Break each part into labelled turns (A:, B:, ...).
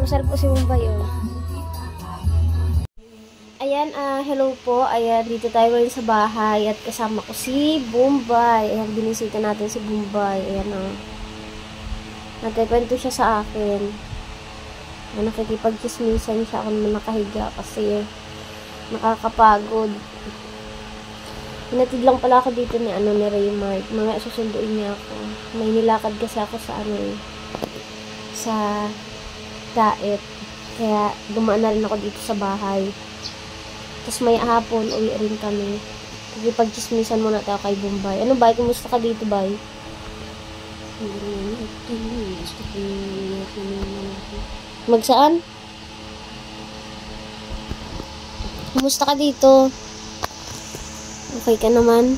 A: Nag-almusal po si Bombay, oh. Ayan, hello po. Ayan, dito tayo ngayon sa bahay at kasama ko si Bombay. Ayan, binisita natin si Bombay. Ayan, oh. Nagkikwento siya sa akin. Ayan, nakikipag-chismisan siya ako naman nakahiga kasi nakakapagod. Hinatid lang pala ako dito ni Raymart. Mga susunduin niya ako. May nilakad kasi ako sa sa daet. Kaya dumaan na rin ako dito sa bahay. Tapos may hapon, uwi rin kami. Kasi pag-chismisan muna tayo kay Bombay. Ano ba? Kumusta ka dito, Bay? Magsaan? Kumusta ka dito? Okay ka naman?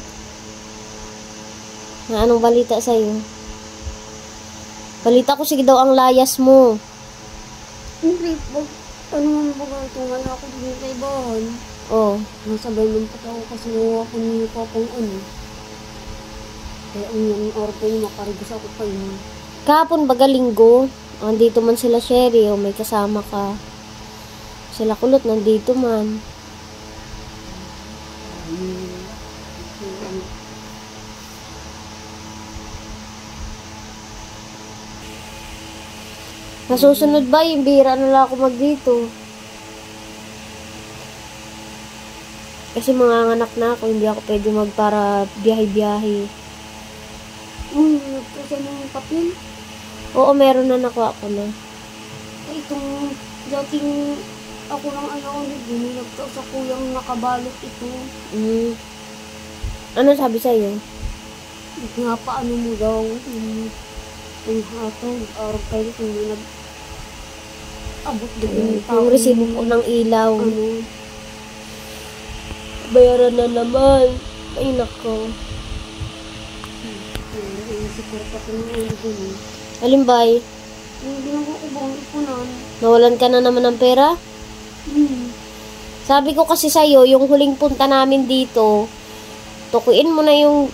A: Anong balita sa'yo? Balita ko sige daw ang layas mo.
B: Hindi po. Ano naman ba tungan ako din kay Bahan?
A: Oh.
B: Nasabay ng ako kasi nawa ko ni Papang ano. Kaya ang yung araw po yung makarigos ako pa yun.
A: Kahapon baga linggo. Nandito man sila Sherry. O may kasama ka. Sila Kulot nandito man. Nasusunod ba yung bihira na lang ako magdito? Kasi mga anak na ako, hindi ako pwede magpara biyahe-biyahe.
B: Nagpasa ng papel?
A: Oo, meron na nakuha ko na.
B: Itong dating ako lang ano ko nagto sa kuyang nakabalot ito.
A: Ano sabi sa'yo?
B: Nga paano mo daw yung hatong araw kayo kung abot din
A: Yung resibo ko ng ilaw.
B: Ano?
A: Bayaran na naman. Ay, nako.
B: Siguro pa kung ano din.
A: Alimbay?
B: Yung ginagawa ko bang ipunan?
A: Nawalan ka na naman ng pera? Sabi ko kasi sa'yo, yung huling punta namin dito, tukuin mo na yung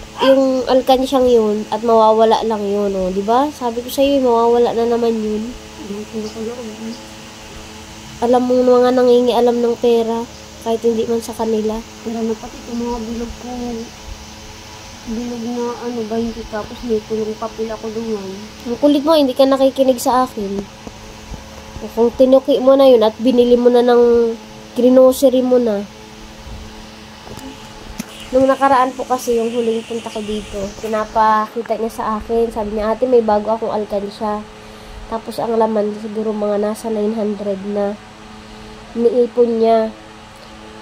A: alkansyang yun at mawawala lang yun, oh, di ba? Sabi ko sa'yo, mawawala na naman yun. Alam mo mga nangingialam ng pera, kahit hindi man sa kanila.
B: Pero na pati itong mga bilog ko, bilog na ano, 20 tapos nito yung papel ako doon.
A: Ang kulit mo, hindi ka nakikinig sa akin. Kung tinuki mo na yun at binili mo na ng grocery mo na. Nung nakaraan po kasi yung huling punta ko dito, pinapakita niya sa akin. Sabi niya, ate, may bago akong alkansya. Tapos ang laman, siguro mga nasa 900 na. Niipon niya.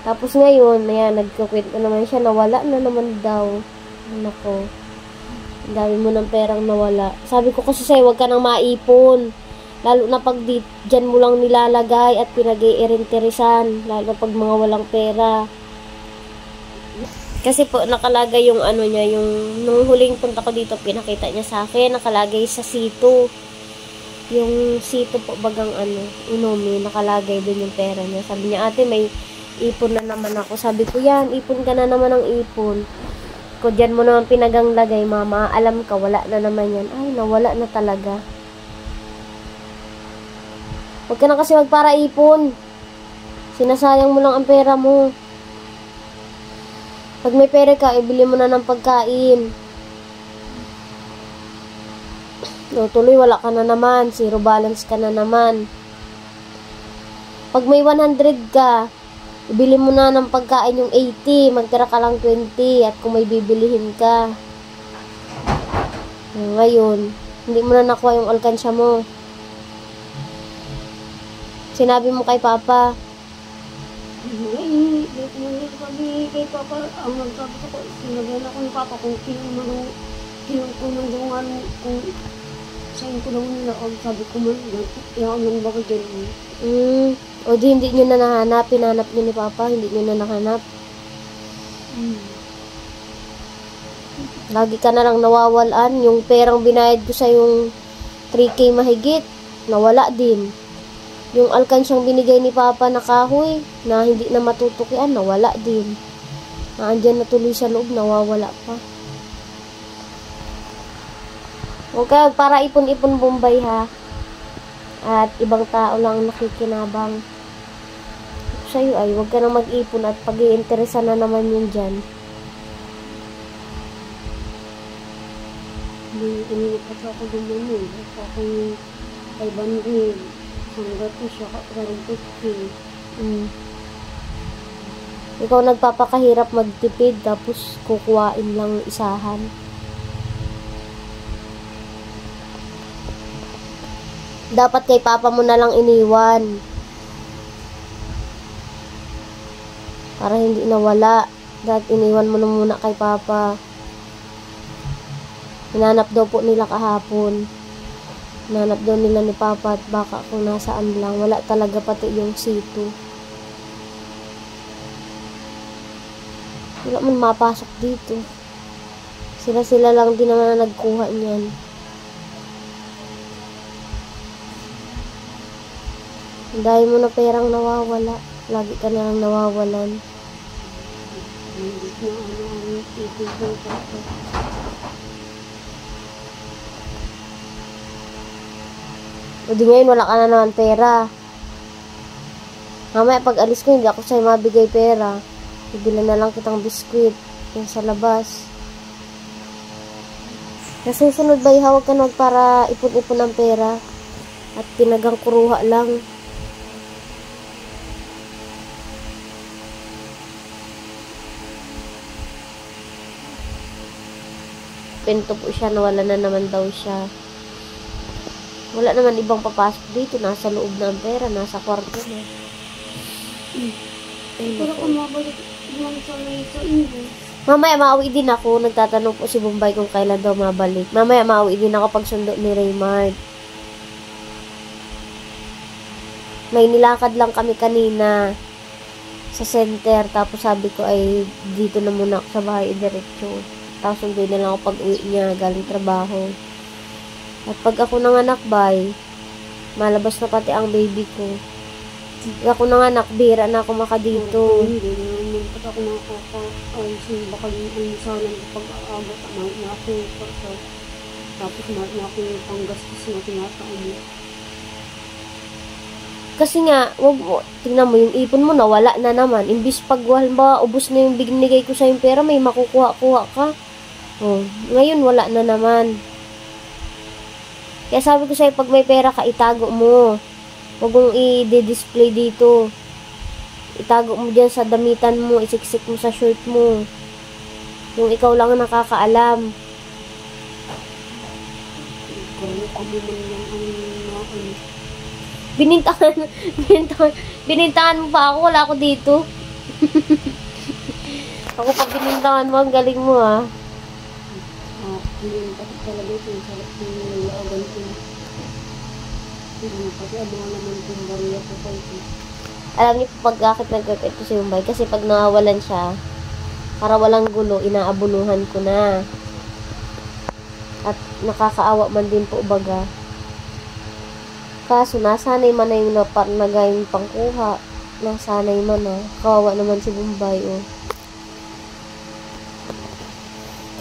A: Tapos ngayon, ayan, nagkukwento naman siya, nawala na naman daw. Nako. Ang dami mo ng perang nawala. Sabi ko kasi sa'yo, huwag ka nang maipon. Lalo na pag dyan mo lang nilalagay at pinag-iirinterisan. Lalo na pag mga walang pera. Kasi po, nakalagay yung ano niya, yung nung huling punta ko dito, pinakita niya sa akin, nakalagay sa sito. Yung sito po, bagang inumi, nakalagay dun yung pera niya. Sabi niya, ate, may ipon na naman ako. Sabi ko, yan, ipon ka na naman ng ipon. Kung dyan mo naman pinagang lagay, mama, alam ka, wala na naman yan. Ay, nawala na talaga. Huwag ka na kasi magpara ipon. Sinasayang mo lang ang pera mo. Pag may pera ka, ibili mo na ng pagkain. No, tuloy wala ka na naman. Zero balance ka na naman. Pag may 100 ka, ibili mo na ng pagkain yung 80. Magtira ka lang 20. At kung may bibilihin ka. Ngayon, hindi mo na nakuha yung alkansya mo. Sinabi mo kay Papa.
B: Hindi kami kay Papa. Ang nagsabi ko, sinagalan ako ni Papa kung kinuntungan kung saan ko lang nila. Ang sabi ko man, iyan lang ba ko dyan?
A: O di hindi nyo na nahanap. Pinanap nyo ni Papa. Hindi nyo na nahanap. Lagi ka na lang nawawalan. Yung perang binayad ko sa yung 3K mahigit, nawala din. Yung alkansyang binigay ni Papa na kahoy, na hindi na matutukian, nawala din. Naandyan na tuloy sa loob, nawawala pa. Huwag ka, para ipon-ipon Bombay ha. At ibang tao lang ang nakikinabang. Sa'yo ay, huwag ka nang mag-ipon at pag-iinteresa na naman yun dyan.
B: Hindi pa ako dumanon. Basta akong 500. Hanggat ko siya karagpit.
A: Ikaw nagpapakahirap magtipid tapos kukuhain lang isahan. Dapat kay papa mo na lang iniwan. Para hindi nawala. Dapat iniwan mo na muna kay papa. Hinanap daw po nila kahapon. Hinanap daw nila ni papa at baka kung nasaan lang. Wala talaga pati yung sito. Wala man mapasok dito. Sila lang din naman na nagkuha niyan. Dahil mo na perang nawawala. Lagi ka na lang nawawalan.
B: Hindi na ano, ipipin ko.
A: O di ngayon, wala ka na naman pera. Mamaya pag alis ko, hindi ako sa'yo mabigay pera. Bibila na lang kitang biskwit. Yung sa labas. Kasi sunod ba ihawag ka na para ipon-ipon ang pera. At tinagang kuruha lang. Pinto po siya, nawala na naman daw siya. Wala naman ibang papasok dito. Nasa loob na ang pera. Nasa kwarto na.
B: Pero kung mabalik lang sa inyo.
A: Mamaya mauwi din ako. Nagtatanong po si Bombay kung kailan daw mabalik. Mamaya mauwi din ako pag sundo ni Raymart. May nilakad lang kami kanina sa center. Tapos sabi ko ay dito na muna ako sa bahay diretso. Tapos sunduin na lang ako pag uwi niya galing trabaho. At pag ako nanganak, bay, malabas na pati ang baby ko. Pag ako nanganak, bira na ako makadito.
B: Hindi naman pag ako nakaka-ayusin. Baka yung sana pag-aagot na ako. Tapos na ako yung panggastos na tinataan mo.
A: Kasi nga, wag mo, tingnan mo, yung ipon mo nawala na naman. Imbis pag ba, ubos na yung binigay ko sa yung pera, may makukuha-kuha ka. Oh, ngayon wala na naman. Kaya sabi ko sa'yo, pag may pera ka, itago mo. Huwag mong i-display dito. Itago mo dyan sa damitan mo, isiksik mo sa shirt mo. Yung ikaw lang ang nakakaalam. Binintangan mo pa ako, wala ako dito. Ako pag binintangan mo, ang galing mo ah.
B: Hindi pati talaga ito yung sarap ng nilaagan ko. Hindi pati abangan naman kung bariya ko pa ito.
A: Alam niyo po pag bakit nagkakit ko si Bombay? Kasi pag nawawalan siya, para walang gulo, inaabuluhan ko na. At nakakaawa man din po baga. Kaso nasanay man na yung nagayong pangkuha. Nasanay man na. Kawawa naman si Bombay oh.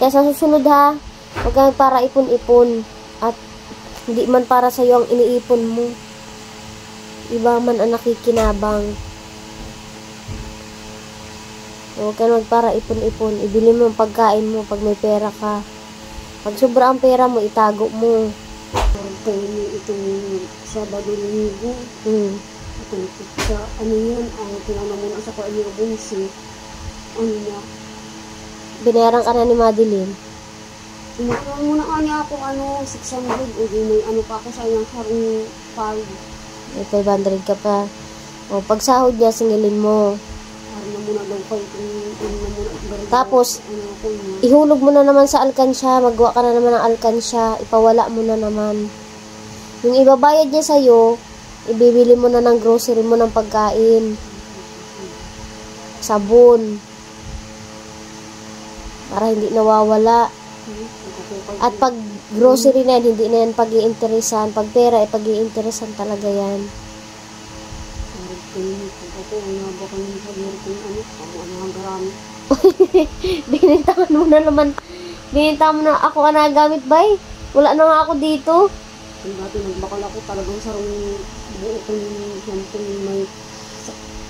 A: Kaya sa susunod ha, huwag kang para ipon-ipon at hindi man para sa'yo ang iniipon mo. Iba man ang nakikinabang. Huwag kang para ipon-ipon. Ibili mo ang pagkain mo pag may pera ka. Pag sobra ang pera mo, itago mo.
B: Itong Sabado Linggo. Itong sa ano yan, ang tinanong mo na sa kanya bunsi. Ano na?
A: Binayaran ka na ni Madeline.
B: Tinanong mo na kanya ako 600 o di may ano pa ako sa iyang harong 5.
A: May 500 ka pa. O, pag sahod niya, singilin mo.
B: Harang na muna daw kayo
A: Tapos, ihulog mo na naman sa alkansya. Magawa ka na naman ng alkansya. Ipawala mo na naman. Yung ibabayad niya sa'yo, ibibili mo na ng grocery mo ng pagkain. Sabon. Para hindi nawawala. At pag grocery na yan, hindi na yan pag-iinteresan. Pag pera, pag-iinteresan talaga yan. Binintangan mo na naman. Binintangan mo na ako ang nagamit, bay. Wala na nga ako dito.
B: Kung dati nagbakal ako, talagang sarong buo kong shampoo may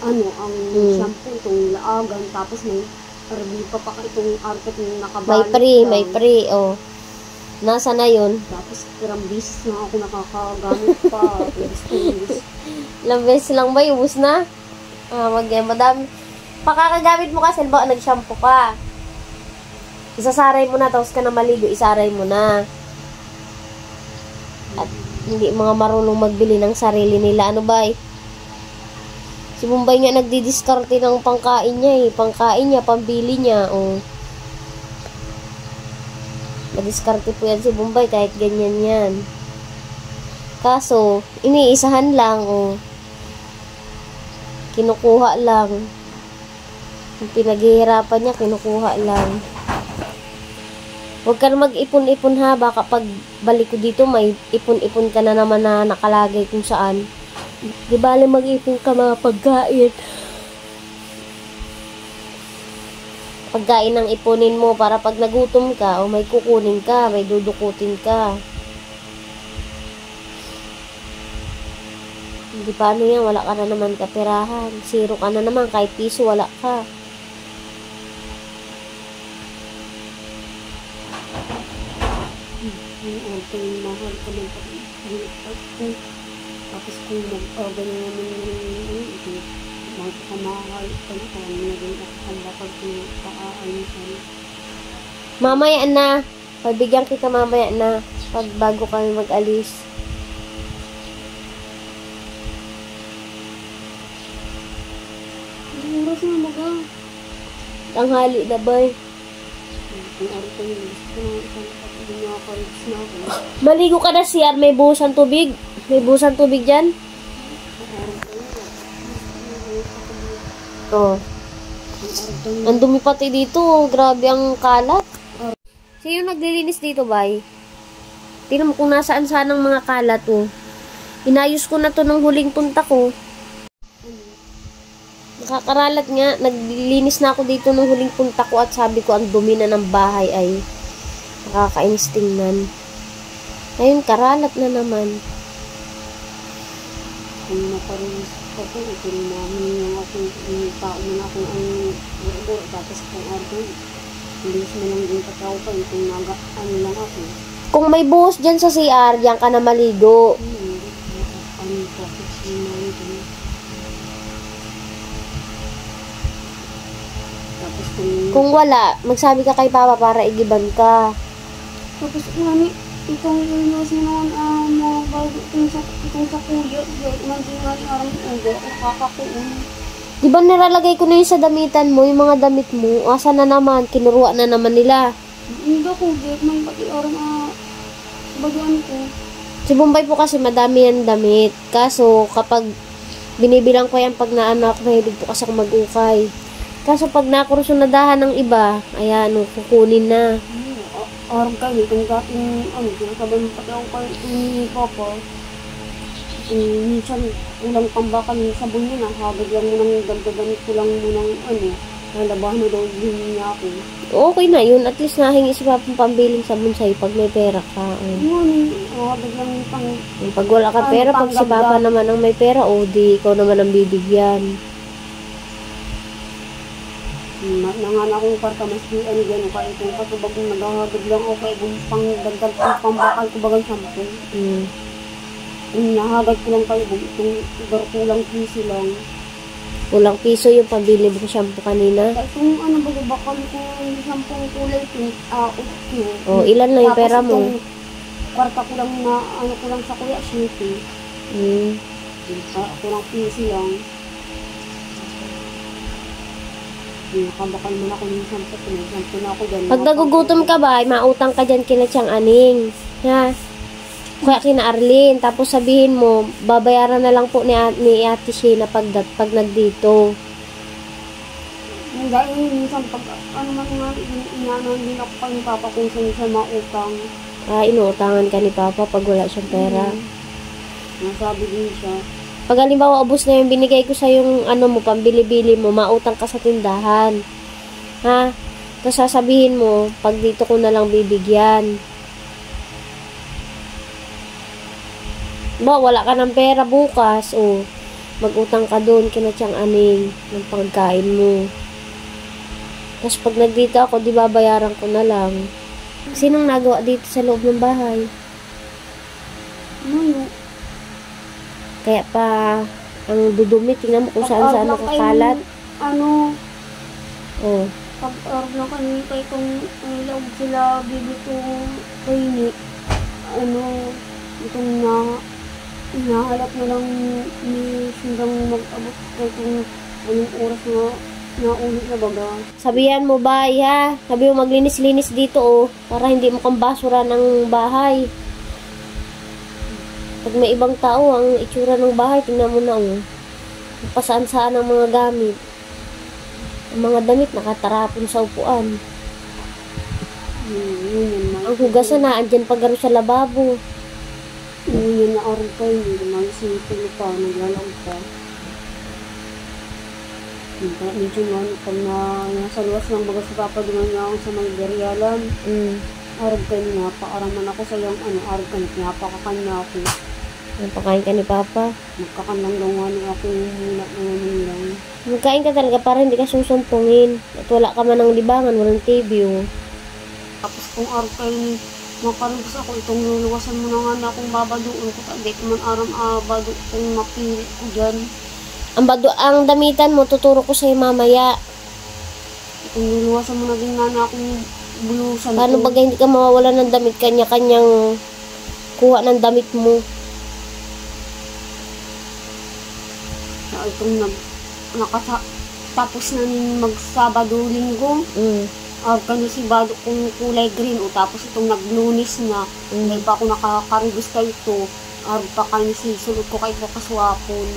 B: ang shampoo itong laagan, tapos may review pa itong arpit ng nakabalot
A: May pre, oh. Nasa na yun?
B: Tapos pirang bis na ako nakakagamit pa.
A: Ilang beses lang ba? Ubus na? Madami. Pakakagamit mo kasi, ba, nag-shampoo ka. Isasaray mo na, tapos ka na maligo, isaray mo na. At hindi mga marunong magbili ng sarili nila. Ano ba eh? Si Bombay nga nagdidiskarte ng pangkain niya eh. Pangkain niya, pambili niya. Oh. Nadiskarte po yan si Bombay kahit ganyan yan. Kaso, iniisahan lang. Oh. Kinukuha lang. Yung pinaghihirapan niya, kinukuha lang. Huwag ka na mag-ipon-ipon ha. Baka pag balik ko dito, may ipon-ipon ka na naman na nakalagay kung saan. Di bale mag-ipon ka mga pagkain. Pagkain ang ipunin mo para pag nagutom ka, o may kukunin ka, may dudukutin ka. Hindi paano yan, wala ka na naman kapirahan. Zero ka na naman, kahit piso wala ka.
B: Mahal ka ng pag-iipag. Tapos kung mag-organ naman ito, magpakamahal ka na kung naging ako ang bakal kung paaayusan.
A: Mamaya na. Pagbigyan kita mamaya na. Pag bago kami mag-alis.
B: Ang oras na maga.
A: Tanghali na ba?
B: Kung araw ko yun, gusto ko na isang nakakalis na ako.
A: Maligo ka na siya. May buhusan tubig. May buhusan tubig dyan. Oh. Ang dumi pati dito. Grabe ang kalat. Sino naglilinis dito, bay? Tingnan mo kung nasaan saan ang mga kalat, oh. Inayos ko na to nung huling punta ko. Nakakaralat nga. Naglilinis na ako dito nung huling punta ko at sabi ko ang dumi na ng bahay ay nakakainis tingnan. Ngayon, karalat na naman.
B: Kung nakarinis ko po, ito namin yung akong tao mo na akong ang buro-buro. Tapos kung araw, bilis mo lang din katao pa. Kung ano lang ako.
A: Kung may buhos dyan sa CR, diyan ka na maligo.
B: Ano tapos yung mga ito. Tapos
A: Kung wala, magsabi ka kay Papa para igiban ka.
B: tapos ngani, itong kasi naman mga bago itong sa kuya, nandun nga yung arang ugo, nakakakuun.
A: Di ba nilalagay ko na yun sa damitan mo, yung mga damit mo? Asa na naman? Kinuruan na naman nila.
B: Hindi ko, may pati arang baguan ko.
A: Si Bombay po kasi madami yan damit. Kaso, kapag binibilang ko yan pag naanak, mahilig po kasi ako mag-ukay. Kaso, pag nakursunadahan ng iba, ayan, kukunin na.
B: Arang kayo, itong dating, kinakabay mo pati ako kayo ni Papa. Minsan, ulang pambakan yung sabon niya na, hagad lang mo nang dagdagan ko lang mo ng nalabahan na daw din niya ako.
A: Okay na yun. At least nahingi si Papa pambiling sabon sa'yo pag may pera ka.
B: Hagad lang yung pang...
A: Pag wala ka pera, pag si Papa naman ang may pera, di ikaw naman ang bibigyan.
B: Nangan akong karta mas di gano'n kaya kung katubag kong naghahagad lang ako kaya kung pang dagdag kong pambakal ko bagang sampung. Nahagad ko lang kayo itong kulang piso lang.
A: Kulang piso yung pambili mo sa shampoo kanina.
B: Itong bakal ko yung sampung kulay pink, okay.
A: Ilan lang yung pera mo?
B: Kwarta ko lang na, ko lang sa kuya, shitty. Kulang piso lang. Nakabakal mo na ko yung shampoo na ako dyan.
A: Pag nagugutom ka ba, mautang ka dyan kila Tiyang Aning. Ha? Kaya kina Arlene. Tapos sabihin mo, babayaran na lang po ni Ate Sheena pag nagdito.
B: Dahil minsan pag man nga, inanon din ako pa yung Papa kung saan siya mautang.
A: Inuutangan ka ni Papa pag wala siyang pera.
B: Nasabi din siya.
A: Pag halimbawa, ubos na yung binigay ko sa yung mo, pambili-bili mo, mautang ka sa tindahan. Ha? Tapos sasabihin mo, pag dito ko na lang bibigyan. Ba, wala ka ng pera bukas, o mag-utang ka doon kina Tiyang Aning ng pagkain mo. Tapos pag nagdito ako, di babayaran ko na lang. Sinong nagawa dito sa loob ng bahay?
B: Ano?
A: Kaya pa, ang dudumi, tingnan mo kung saan nakakalat.
B: Ano?
A: Oh.
B: Pag-arap lang kami kay kung loob sila bibito kaini. Ano? Itong nahalap na lang ni Sindang mag-abot kay kung anong oras na naulit na baga.
A: Sabihan mo ba, ha? Sabi mo maglinis-linis dito, oh. Para hindi mo kang basura ng bahay. Pag may ibang tao, ang itsura ng bahay, tingnan mo na, oh. Pasaan-saan ang mga gamit. Ang mga damit nakatarapon sa upuan. Ang hugasan na, andyan pagaro sa lababo.
B: Yun na araw kayo, hindi naman sinipin pa, naglalaog pa. Medyo nga, pag nasa luwas ng baga sa papa, duman nga ako sa may garialan. Araw kayo, napakaraman ako sa yung araw kayo, napakakanya ako.
A: Napakain ka ni Papa?
B: Magkakanlang daw nga niya ako yung mula lang.
A: Magkain ka talaga para hindi ka susumpungin. At wala ka man ng libangan, walang TV, oh.
B: Tapos kung araw kayo, makaribos ako, itong luluwasan mo na nga na akong babaduon ko. Hindi ko man aram bado kung mapili ko dyan.
A: Ang damitan mo, tuturo ko sa'yo mamaya.
B: Itong luluwasan mo na din nga na akong bulusan.
A: Paano baga hindi ka mawawala ng damit? Kanya-kanyang kuha ng damit mo.
B: Itong tapos na magsabado linggo. Kanya si Bado kung kulay green o tapos itong naglunis na. Dahil pa ako nakakaribos kayo ito. Pa kayo si sulod ko kayo kaswapon.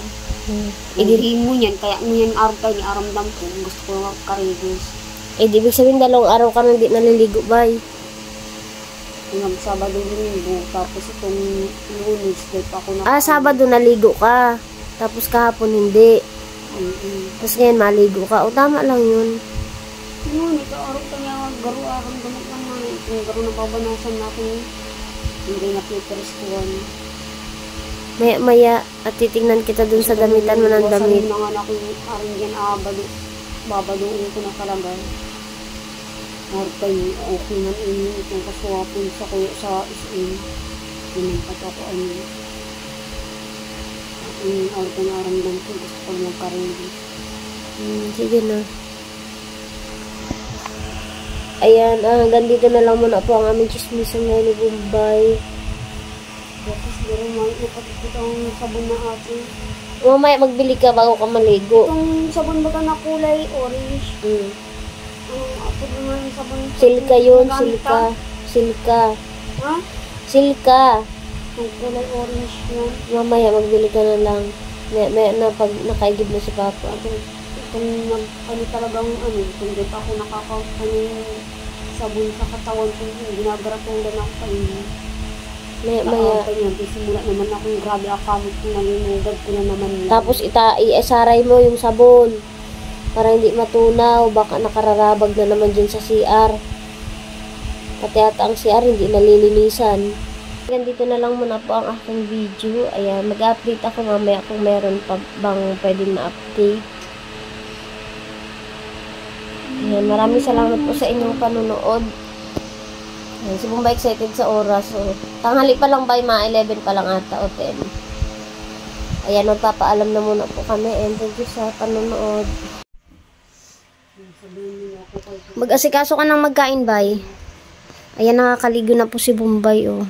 B: Idirin mo yan, kaya mo yan kayo ni aramdam ko. Gusto ko magkaribos. Di
A: ibig sabihin 2 araw ka nang di naliligo, bay.
B: Nagsabado linggo, tapos itong lunes, dahil pa ako
A: Sabado naligo ka. Tapos kahapon hindi. Tapos ngayon maligo ka. O tama lang yun.
B: Ito araw ka niya, garo-araw gamot naman. Yung garo na babanasan na ako. Hindi na pipereskuhan.
A: Maya at titingnan kita dun sa damitan mo ng damit.
B: Basahin na nga ako yung aring yan, babaluin ko na kalagay. Araw kayo, okay man ini itong kaswapon sa isin. Pinimpat ako araw ko naramdam ko, gusto ko magkarindi.
A: Sige na. Ayan, hanggang dito na lang muna po ang aming chismisan ngayon ni Bombay.
B: Tapos meron mga ipatikot ang sabon na atin.
A: Mamaya magbili ka bago ka maligo.
B: Itong sabon ba ka na kulay orange? Ako naman yung sabon.
A: Silka yun, silka. Silka.
B: Ha?
A: Silka.
B: Yung kulay orange yun.
A: Mamaya magbili ka na lang. May na pag nakaigib na si Papa.
B: Kung talagang kung di pa ako nakakaw sabon sa katawan ko, ginagarapong lang ako kayo.
A: Maya.
B: Simula naman ako yung grabe akamot ko nanginugad ko na naman.
A: Tapos isaray mo yung sabon. Para hindi matunaw. Baka nakararabag na naman dyan sa CR. Pati ata ang CR hindi nalilinisan. Dito na lang muna po ang aking video. Ayan, mag-update ako mamaya kung meron pa bang pwedeng na-update. Ayan, maraming salamat po sa inyong panunood. Ayan, si Bombay excited sa oras. So, tanghali pa lang ba, mga 11 pa lang ata o 10. Ayan, magpapaalam na muna po kami. And thank you sa panunood. Mag-asikaso ka ng magkain, bay. Ayan, nakakaligo na po si Bombay, oh.